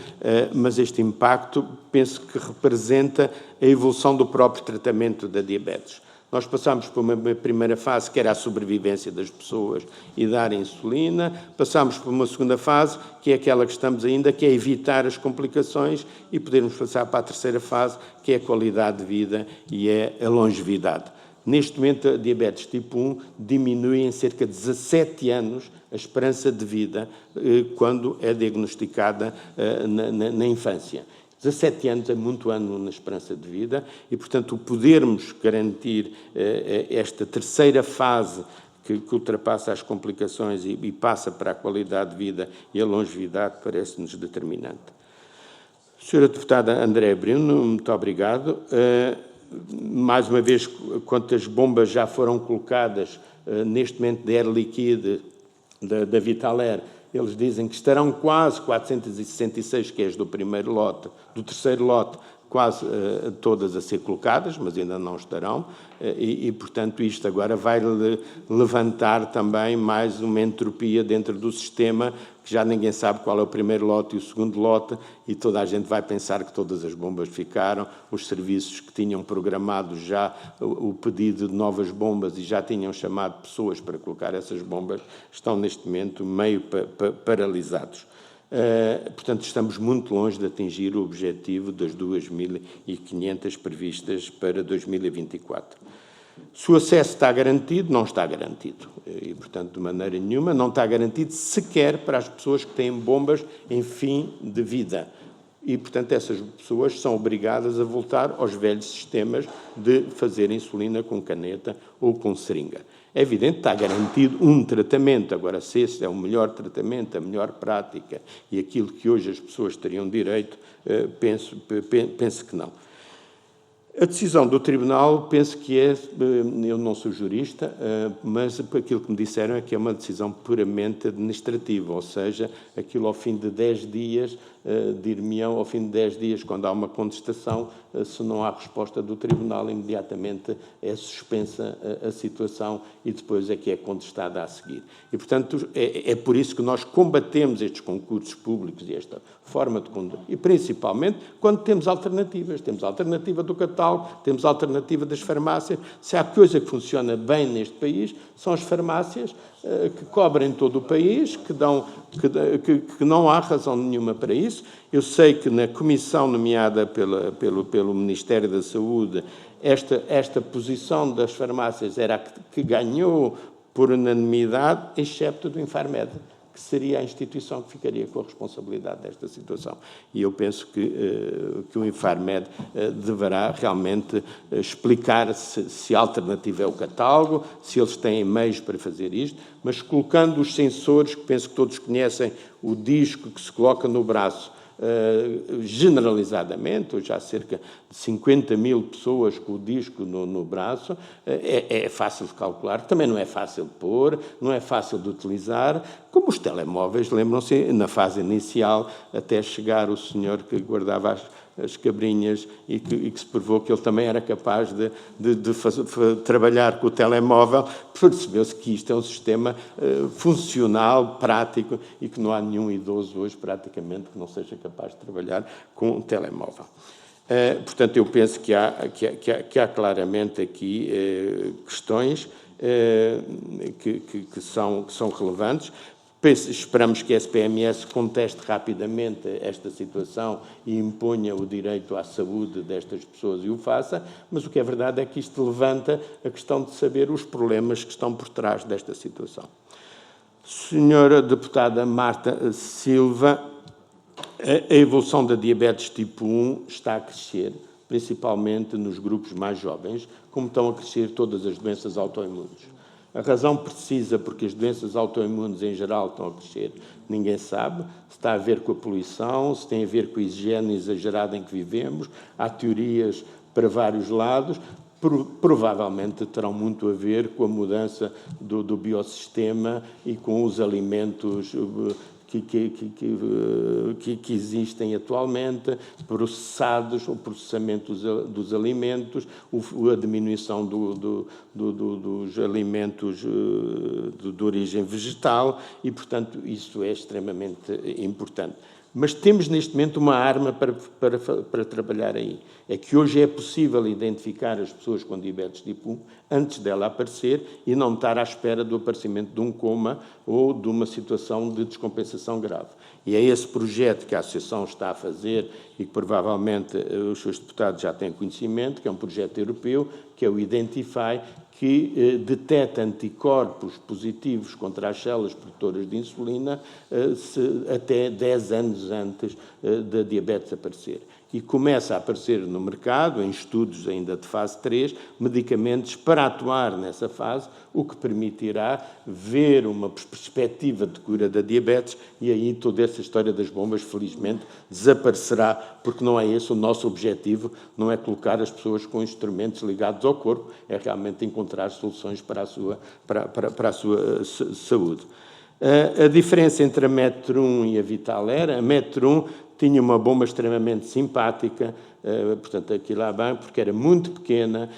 mas este impacto penso que representa a evolução do próprio tratamento da diabetes. Nós passámos por uma primeira fase, que era a sobrevivência das pessoas e dar insulina. Passámos por uma segunda fase, que é aquela que estamos ainda, que é evitar as complicações e podermos passar para a terceira fase, que é a qualidade de vida e é a longevidade. Neste momento, a diabetes tipo 1 diminui em cerca de 17 anos a esperança de vida quando é diagnosticada na infância. 17 anos é muito ano na esperança de vida e, portanto, o podermos garantir esta terceira fase que ultrapassa as complicações e passa para a qualidade de vida e a longevidade parece-nos determinante. Senhora Deputada Andréa Bruno, muito obrigado. Mais uma vez, quantas bombas já foram colocadas neste momento de Air Liquide, da Vitalair, eles dizem que estarão quase 466, que é do primeiro lote, do terceiro lote, quase todas a ser colocadas, mas ainda não estarão, e, portanto, isto agora vai levantar também mais uma entropia dentro do sistema, que já ninguém sabe qual é o primeiro lote e o segundo lote, e toda a gente vai pensar que todas as bombas ficaram, os serviços que tinham programado já o pedido de novas bombas e já tinham chamado pessoas para colocar essas bombas, estão neste momento meio paralisados. Portanto, estamos muito longe de atingir o objetivo das 2.500 previstas para 2024. Se o acesso está garantido, não está garantido. E, portanto, de maneira nenhuma, não está garantido sequer para as pessoas que têm bombas em fim de vida. E, portanto, essas pessoas são obrigadas a voltar aos velhos sistemas de fazer insulina com caneta ou com seringa. É evidente que está garantido um tratamento, agora se esse é o melhor tratamento, a melhor prática e aquilo que hoje as pessoas teriam direito, penso que não. A decisão do Tribunal, penso que eu não sou jurista, mas aquilo que me disseram é que é uma decisão puramente administrativa, ou seja, aquilo ao fim de 10 dias, dir-me-ão, ao fim de 10 dias, quando há uma contestação, se não há resposta do Tribunal, imediatamente é suspensa a situação e depois é que é contestada a seguir. E, portanto, é por isso que nós combatemos estes concursos públicos e esta forma de conduta. E, principalmente, quando temos alternativas. Temos a alternativa do catálogo, temos a alternativa das farmácias. Se há coisa que funciona bem neste país, são as farmácias que cobrem todo o país, que não há razão nenhuma para isso. Eu sei que na comissão nomeada pelo Ministério da Saúde, esta posição das farmácias era a que ganhou por unanimidade, excepto do Infarmed, que seria a instituição que ficaria com a responsabilidade desta situação. E eu penso que o Infarmed deverá realmente explicar se a alternativa é o catálogo, se eles têm meios para fazer isto, mas colocando os sensores, que penso que todos conhecem, o disco que se coloca no braço, generalizadamente, hoje há cerca de 50 mil pessoas com o disco no braço, é fácil de calcular, também não é fácil de pôr, não é fácil de utilizar, como os telemóveis, lembram-se, na fase inicial, até chegar o senhor que guardava as cabrinhas e que se provou que ele também era capaz de trabalhar com o telemóvel, percebeu-se que isto é um sistema funcional, prático, e que não há nenhum idoso hoje, praticamente, que não seja capaz de trabalhar com um telemóvel. Portanto, eu penso que há claramente aqui questões que são relevantes. Esperamos que a SPMS conteste rapidamente esta situação e imponha o direito à saúde destas pessoas e o faça, mas o que é verdade é que isto levanta a questão de saber os problemas que estão por trás desta situação. Senhora deputada Marta Silva, a evolução da diabetes tipo 1 está a crescer, principalmente nos grupos mais jovens, como estão a crescer todas as doenças autoimunes. A razão precisa porque as doenças autoimunes em geral estão a crescer, ninguém sabe, se está a ver com a poluição, se tem a ver com a higiene exagerada em que vivemos, há teorias para vários lados, provavelmente terão muito a ver com a mudança do biossistema e com os alimentos que existem atualmente, processados, o processamento dos alimentos, a diminuição dos alimentos de origem vegetal e, portanto, isso é extremamente importante. Mas temos neste momento uma arma para trabalhar aí. É que hoje é possível identificar as pessoas com diabetes tipo 1 antes dela aparecer e não estar à espera do aparecimento de um coma ou de uma situação de descompensação grave. E é esse projeto que a Associação está a fazer e que provavelmente os seus deputados já têm conhecimento, que é um projeto europeu, que é o Identify, que detecta anticorpos positivos contra as células produtoras de insulina até 10 anos antes da diabetes aparecer. E começa a aparecer no mercado, em estudos ainda de fase 3, medicamentos para atuar nessa fase, o que permitirá ver uma perspectiva de cura da diabetes e aí toda essa história das bombas, felizmente, desaparecerá, porque não é esse o nosso objetivo, não é colocar as pessoas com instrumentos ligados ao corpo, é realmente encontrar soluções para a sua saúde. A diferença entre a Metro 1 e a Vitalera, a Metro 1 tinha uma bomba extremamente simpática, portanto, aqui lá bem, porque era muito pequena,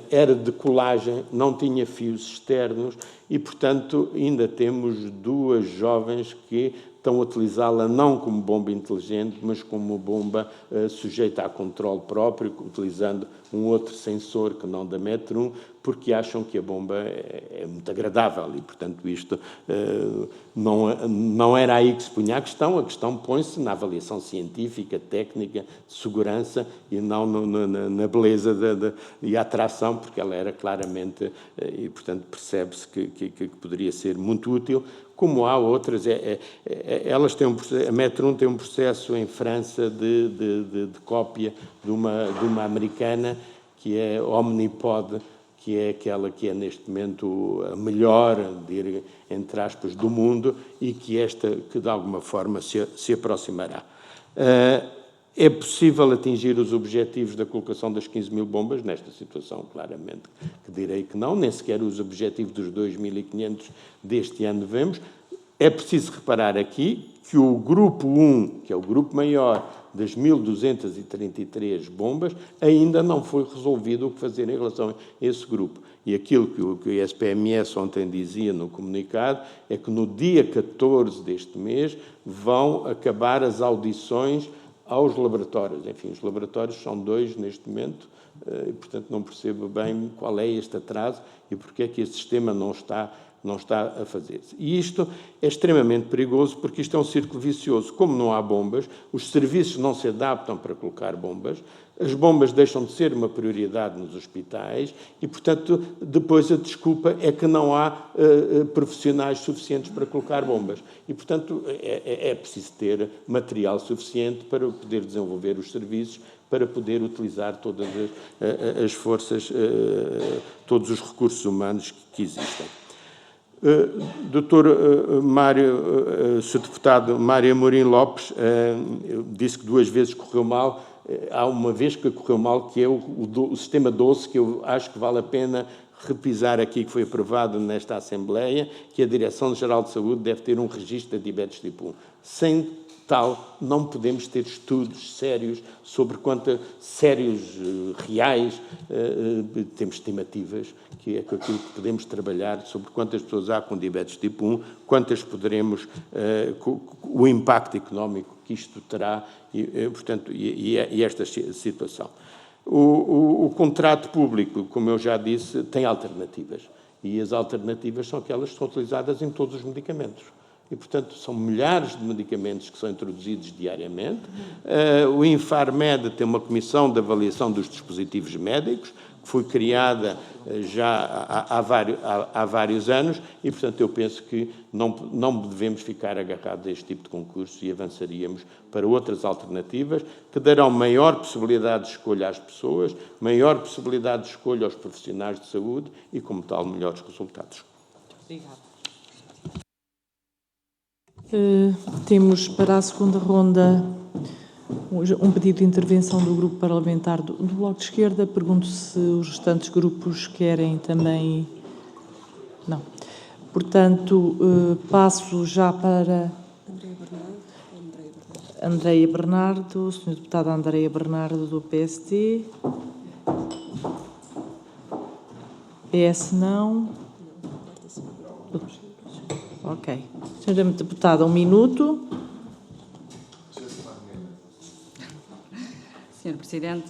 era de colagem, não tinha fios externos e, portanto, ainda temos duas jovens que estão a utilizá-la não como bomba inteligente, mas como bomba sujeita a controle próprio, utilizando um outro sensor que não da Metro 1, porque acham que a bomba é muito agradável e, portanto, isto não era aí que se punha a questão põe-se na avaliação científica, técnica, de segurança e não na beleza e a atração, porque ela era claramente, e, portanto, percebe-se que poderia ser muito útil, como há outras, elas têm a Metro 1 tem um processo em França de cópia de uma americana, que é Omnipod, que é aquela que é neste momento a melhor, entre aspas, do mundo e que de alguma forma se aproximará. É possível atingir os objetivos da colocação das 15 mil bombas? Nesta situação, claramente, que direi que não, nem sequer os objetivos dos 2.500 deste ano vemos. É preciso reparar aqui que o grupo 1, que é o grupo maior das 1.233 bombas, ainda não foi resolvido o que fazer em relação a esse grupo. E aquilo que o SPMS ontem dizia no comunicado é que no dia 14 deste mês vão acabar as audições aos laboratórios. Enfim, os laboratórios são 2 neste momento, e, portanto, não percebo bem qual é este atraso e porque é que esse sistema não está a fazer-se. E isto é extremamente perigoso porque isto é um círculo vicioso. Como não há bombas, os serviços não se adaptam para colocar bombas, as bombas deixam de ser uma prioridade nos hospitais e, portanto, depois a desculpa é que não há profissionais suficientes para colocar bombas. E, portanto, é preciso ter material suficiente para poder desenvolver os serviços, para poder utilizar todas as forças, todos os recursos humanos que existem. Doutor Mário, Sr. Deputado Mário Amorim Lopes, disse que 2 vezes correu mal. Há uma vez que correu mal, que é o sistema 12, que eu acho que vale a pena repisar aqui, que foi aprovado nesta Assembleia, que a Direção-Geral de Saúde deve ter um registro de diabetes tipo 1. Sem tal, não podemos ter estudos sérios sobre reais, temos estimativas, que é aquilo que podemos trabalhar sobre quantas pessoas há com diabetes tipo 1, quantas poderemos, o impacto económico que isto terá, e esta situação. O contrato público, como eu já disse, tem alternativas. E as alternativas são aquelas que são utilizadas em todos os medicamentos. E, portanto, são milhares de medicamentos que são introduzidos diariamente. O Infarmed tem uma comissão de avaliação dos dispositivos médicos, que foi criada já há vários anos, e, portanto, eu penso que não devemos ficar agarrados a este tipo de concurso e avançaríamos para outras alternativas que darão maior possibilidade de escolha às pessoas, maior possibilidade de escolha aos profissionais de saúde e, como tal, melhores resultados. Obrigada. Temos para a segunda ronda um pedido de intervenção do Grupo Parlamentar do Bloco de Esquerda. Pergunto se os restantes grupos querem também... Não. Portanto, passo já para... Andreia Bernardo, Sra. Deputada Andreia Bernardo, do PSD. PS não. Ok. Senhora Deputada, 1 minuto. Senhor Presidente,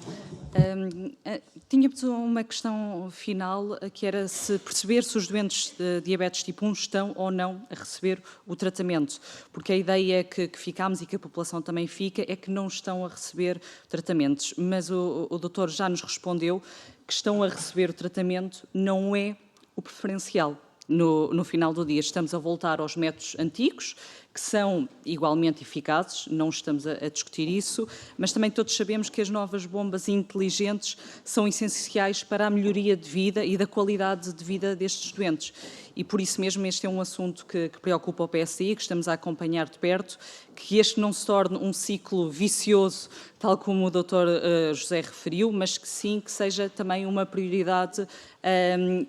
tínhamos uma questão final, que era perceber se os doentes de diabetes tipo 1 estão ou não a receber o tratamento, porque a ideia que ficámos e que a população também fica é que não estão a receber tratamentos, mas o doutor já nos respondeu que estão a receber o tratamento, não é o preferencial. No final do dia, estamos a voltar aos métodos antigos, que são igualmente eficazes, não estamos a discutir isso, mas também todos sabemos que as novas bombas inteligentes são essenciais para a melhoria de vida e da qualidade de vida destes doentes. E por isso mesmo este é um assunto que preocupa o PSI, que estamos a acompanhar de perto, que este não se torne um ciclo vicioso, tal como o Dr. José referiu, mas que sim, que seja também uma prioridade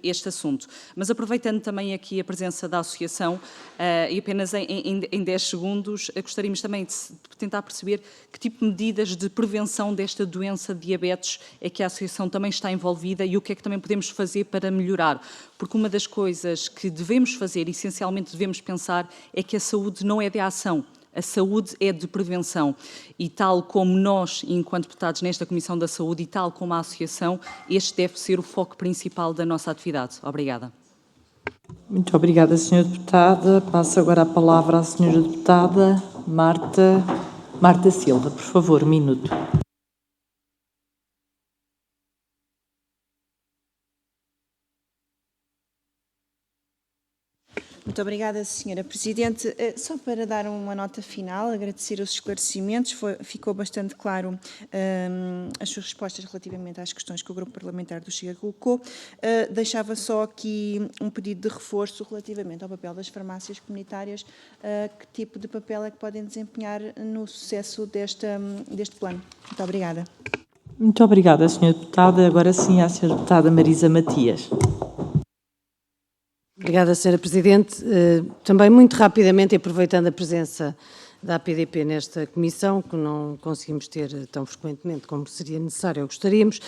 este assunto. Mas aproveitando também aqui a presença da Associação, e apenas em 10 segundos, gostaríamos também de tentar perceber que tipo de medidas de prevenção desta doença de diabetes é que a Associação também está envolvida e o que é que também podemos fazer para melhorar. Porque uma das coisas que devemos fazer, essencialmente devemos pensar, é que a saúde não é de ação. A saúde é de prevenção e tal como nós, enquanto deputados nesta Comissão da Saúde e tal como a Associação, este deve ser o foco principal da nossa atividade. Obrigada. Muito obrigada, Sra. Deputada. Passo agora a palavra à Sra. Deputada Marta Silva. Por favor, 1 minuto. Muito obrigada, Sra. Presidente. Só para dar uma nota final, agradecer os esclarecimentos, ficou bastante claro as suas respostas relativamente às questões que o Grupo Parlamentar do Chega colocou. Deixava só aqui um pedido de reforço relativamente ao papel das farmácias comunitárias, que tipo de papel é que podem desempenhar no sucesso deste plano. Muito obrigada. Muito obrigada, Sra. Deputada. Agora sim, à Sra. Deputada Marisa Matias. Obrigada, Sra. Presidente. Também muito rapidamente, aproveitando a presença da APDP nesta comissão, que não conseguimos ter tão frequentemente como seria necessário ou gostaríamos,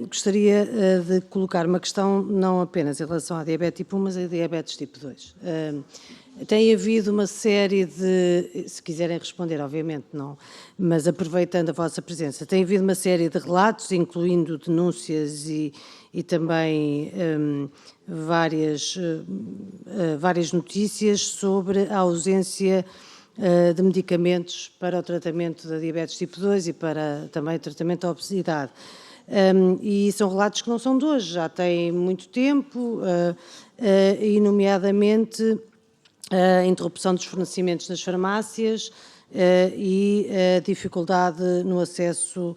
gostaria de colocar uma questão não apenas em relação à diabetes tipo 1, mas a diabetes tipo 2. Tem havido uma série de, se quiserem responder, obviamente não, mas aproveitando a vossa presença, tem havido uma série de relatos, incluindo denúncias e também várias notícias sobre a ausência de medicamentos para o tratamento da diabetes tipo 2 e para também o tratamento da obesidade. E são relatos que não são de hoje, já têm muito tempo, e nomeadamente a interrupção dos fornecimentos nas farmácias, e a dificuldade no acesso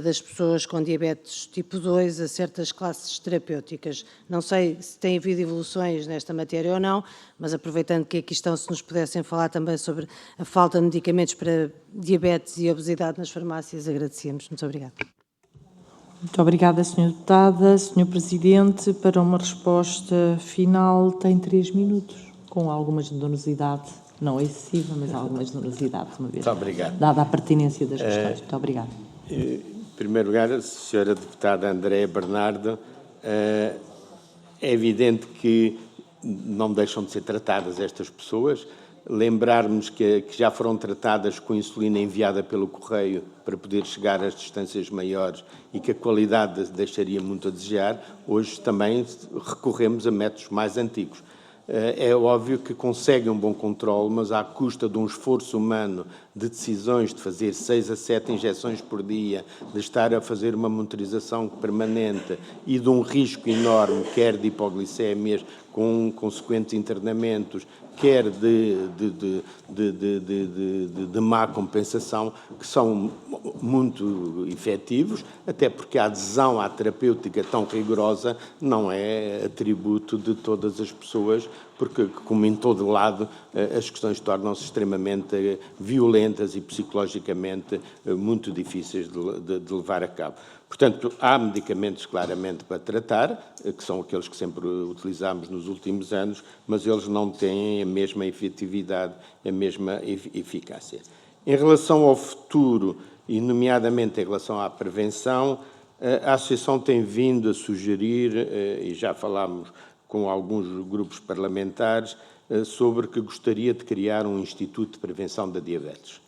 das pessoas com diabetes tipo 2 a certas classes terapêuticas. Não sei se tem havido evoluções nesta matéria ou não, mas aproveitando que aqui estão, se nos pudessem falar também sobre a falta de medicamentos para diabetes e obesidade nas farmácias, agradecíamos. Muito obrigada. Muito obrigada, Sra. Deputada. Sr. Presidente, para uma resposta final tem 3 minutos, com alguma generosidade, não excessiva, mas alguma generosidade, uma vez. Muito obrigado. Dada a pertinência das questões. Muito obrigada. Em primeiro lugar, a Sra. Deputada Andréa Bernardo, é evidente que não deixam de ser tratadas estas pessoas. Lembrarmos que já foram tratadas com insulina enviada pelo correio para poder chegar às distâncias maiores e que a qualidade deixaria muito a desejar. Hoje também recorremos a métodos mais antigos. É óbvio que conseguem um bom controle, mas à custa de um esforço humano de decisões de fazer 6 a 7 injeções por dia, de estar a fazer uma monitorização permanente e de um risco enorme, quer de hipoglicémias, com consequentes internamentos, quer de má compensação, que são muito efetivos, até porque a adesão à terapêutica tão rigorosa não é atributo de todas as pessoas, porque, como em todo lado, as questões tornam-se extremamente violentas e psicologicamente muito difíceis de levar a cabo. Portanto, há medicamentos claramente para tratar, que são aqueles que sempre utilizamos nos últimos anos, mas eles não têm a mesma efetividade, a mesma eficácia. Em relação ao futuro, e nomeadamente em relação à prevenção, a Associação tem vindo a sugerir, e já falámos com alguns grupos parlamentares, sobre que gostaria de criar um Instituto de Prevenção da Diabetes.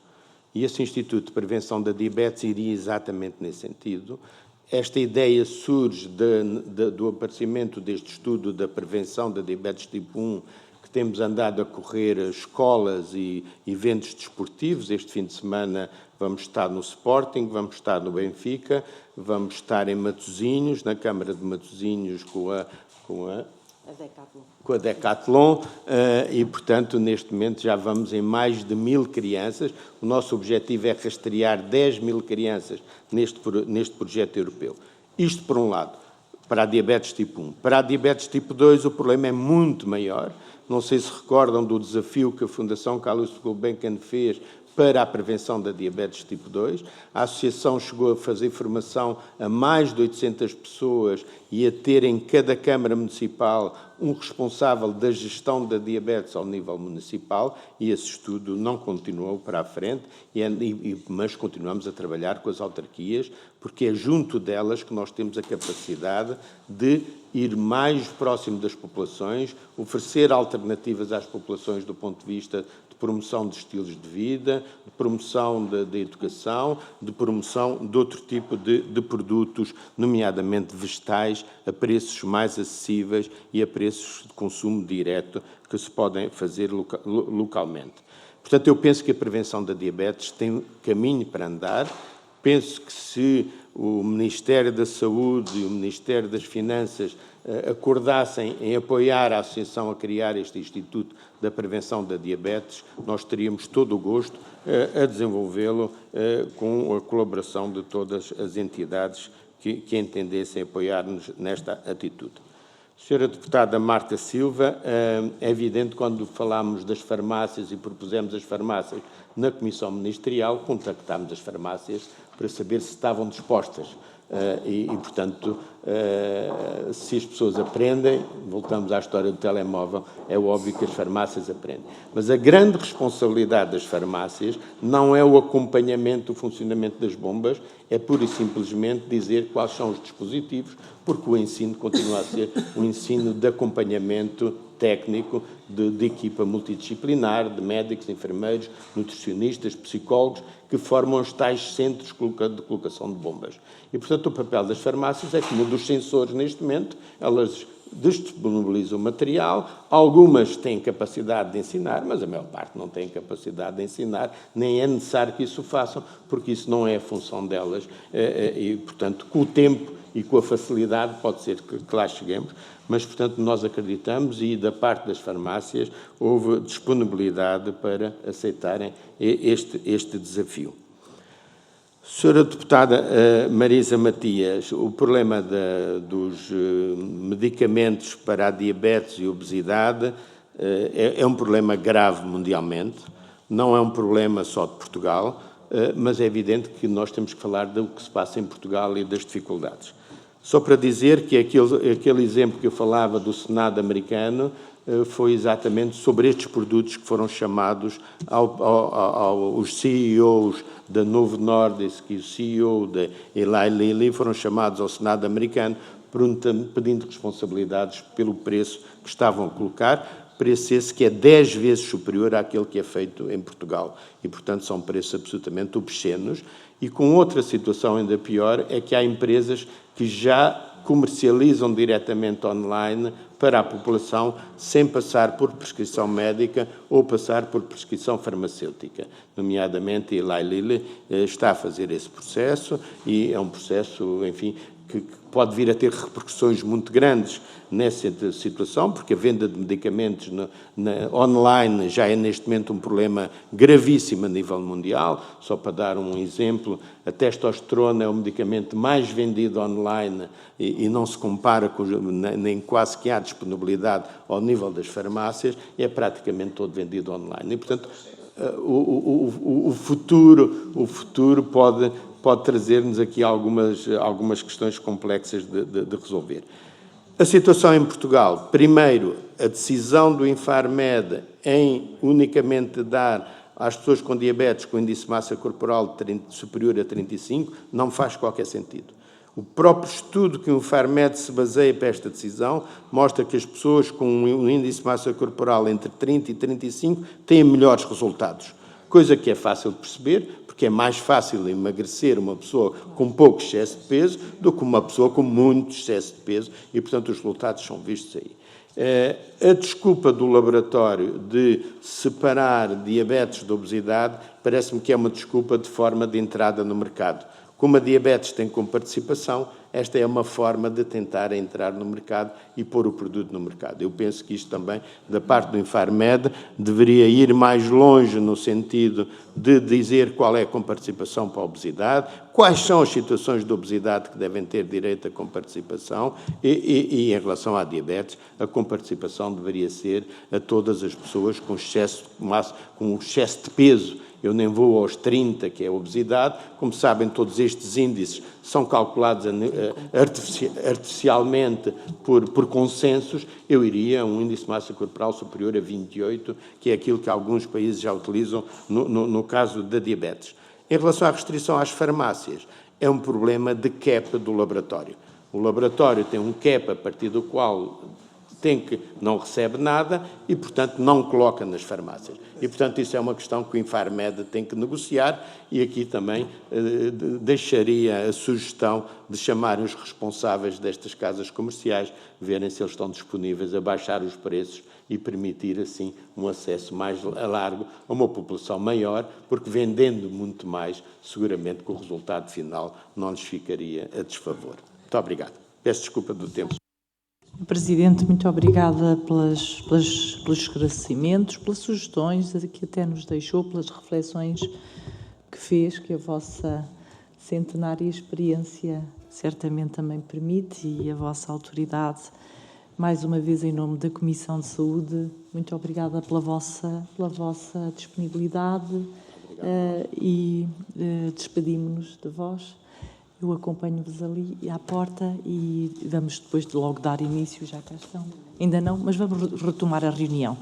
E esse Instituto de Prevenção da Diabetes iria exatamente nesse sentido. Esta ideia surge do aparecimento deste estudo da prevenção da diabetes tipo 1, que temos andado a correr escolas e eventos desportivos. Este fim de semana vamos estar no Sporting, vamos estar no Benfica, vamos estar em Matosinhos, na Câmara de Matosinhos, com a Decathlon, e, portanto, neste momento já vamos em mais de 1000 crianças. O nosso objetivo é rastrear 10.000 crianças neste projeto europeu. Isto, por um lado, para a diabetes tipo 1. Para a diabetes tipo 2, o problema é muito maior. Não sei se recordam do desafio que a Fundação Carlos Gulbenkian fez para a prevenção da diabetes tipo 2. A Associação chegou a fazer formação a mais de 800 pessoas e a ter em cada Câmara Municipal um responsável da gestão da diabetes ao nível municipal, e esse estudo não continuou para a frente, mas continuamos a trabalhar com as autarquias, porque é junto delas que nós temos a capacidade de ir mais próximo das populações, oferecer alternativas às populações do ponto de vista de promoção de estilos de vida, de promoção da educação, de promoção de outro tipo de produtos, nomeadamente vegetais, a preços mais acessíveis e a preços de consumo direto que se podem fazer localmente. Portanto, eu penso que a prevenção da diabetes tem caminho para andar. Penso que se o Ministério da Saúde e o Ministério das Finanças acordassem em apoiar a Associação a criar este Instituto da Prevenção da Diabetes, nós teríamos todo o gosto a desenvolvê-lo com a colaboração de todas as entidades que entendessem apoiar-nos nesta atitude. Senhora Deputada Marta Silva, é evidente que quando falámos das farmácias e propusemos as farmácias na Comissão Ministerial, contactámos as farmácias para saber se estavam dispostas. Portanto, se as pessoas aprendem, voltamos à história do telemóvel, é óbvio que as farmácias aprendem. Mas a grande responsabilidade das farmácias não é o acompanhamento do funcionamento das bombas, é pura e simplesmente dizer quais são os dispositivos, porque o ensino continua a ser um ensino de acompanhamento técnico de equipa multidisciplinar, de médicos, enfermeiros, nutricionistas, psicólogos, que formam os tais centros de colocação de bombas. E, portanto, o papel das farmácias é como o dos sensores neste momento, elas disponibilizam o material, algumas têm capacidade de ensinar, mas a maior parte não tem capacidade de ensinar, nem é necessário que isso façam, porque isso não é a função delas, e, portanto, com o tempo e com a facilidade pode ser que lá cheguemos, mas, portanto, nós acreditamos e, da parte das farmácias, houve disponibilidade para aceitarem este desafio. Senhora Deputada Marisa Matias, o problema dos medicamentos para a diabetes e obesidade é um problema grave mundialmente, não é um problema só de Portugal, mas é evidente que nós temos que falar do que se passa em Portugal e das dificuldades. Só para dizer que aquele exemplo que eu falava do Senado americano foi exatamente sobre estes produtos que foram chamados os CEOs da Novo Nordisk e o CEO da Eli Lilly foram chamados ao Senado americano pedindo responsabilidades pelo preço que estavam a colocar, preço esse que é 10 vezes superior àquele que é feito em Portugal. E, portanto, são preços absolutamente obscenos. E com outra situação ainda pior, é que há empresas que já comercializam diretamente online para a população sem passar por prescrição médica ou passar por prescrição farmacêutica. Nomeadamente, a Eli Lilly está a fazer esse processo e é um processo, enfim, que pode vir a ter repercussões muito grandes nessa situação, porque a venda de medicamentos online já é neste momento um problema gravíssimo a nível mundial. Só para dar um exemplo, a testosterona é o medicamento mais vendido online e não se compara nem quase que há disponibilidade ao nível das farmácias, e é praticamente todo vendido online. E, portanto, o futuro pode trazer-nos aqui algumas questões complexas de resolver. A situação em Portugal, primeiro, a decisão do Infarmed em unicamente dar às pessoas com diabetes com índice de massa corporal superior a 35 não faz qualquer sentido. O próprio estudo que o Infarmed se baseia para esta decisão mostra que as pessoas com um índice de massa corporal entre 30 e 35 têm melhores resultados, coisa que é fácil de perceber, porque é mais fácil emagrecer uma pessoa com pouco excesso de peso do que uma pessoa com muito excesso de peso e, portanto, os resultados são vistos aí. A desculpa do laboratório de separar diabetes da obesidade parece-me que é uma desculpa de forma de entrada no mercado. Como a diabetes tem como participação, esta é uma forma de tentar entrar no mercado e pôr o produto no mercado. Eu penso que isto também, da parte do Infarmed, deveria ir mais longe no sentido de dizer qual é a comparticipação para a obesidade, quais são as situações de obesidade que devem ter direito a comparticipação e em relação à diabetes, a comparticipação deveria ser a todas as pessoas com excesso de peso. Eu nem vou aos 30, que é a obesidade. Como sabem, todos estes índices são calculados artificialmente por consensos. Eu iria a um índice de massa corporal superior a 28, que é aquilo que alguns países já utilizam no caso da diabetes. Em relação à restrição às farmácias, é um problema de cap do laboratório. O laboratório tem um cap a partir do qual não recebe nada e, portanto, não coloca nas farmácias. E, portanto, isso é uma questão que o Infarmed tem que negociar e aqui também deixaria a sugestão de chamarem os responsáveis destas casas comerciais, verem se eles estão disponíveis a baixar os preços e permitir, assim, um acesso mais largo a uma população maior, porque vendendo muito mais, seguramente que o resultado final não lhes ficaria a desfavor. Muito obrigado. Peço desculpa do tempo. Presidente, muito obrigada pelos esclarecimentos, pelas sugestões que até nos deixou, pelas reflexões que fez, que a vossa centenária experiência certamente também permite, e a vossa autoridade, mais uma vez em nome da Comissão de Saúde, muito obrigada pela vossa disponibilidade e despedimos-nos de vós. Eu acompanho-vos ali à porta e vamos depois de logo dar início, já cá estão. Ainda não, mas vamos retomar a reunião.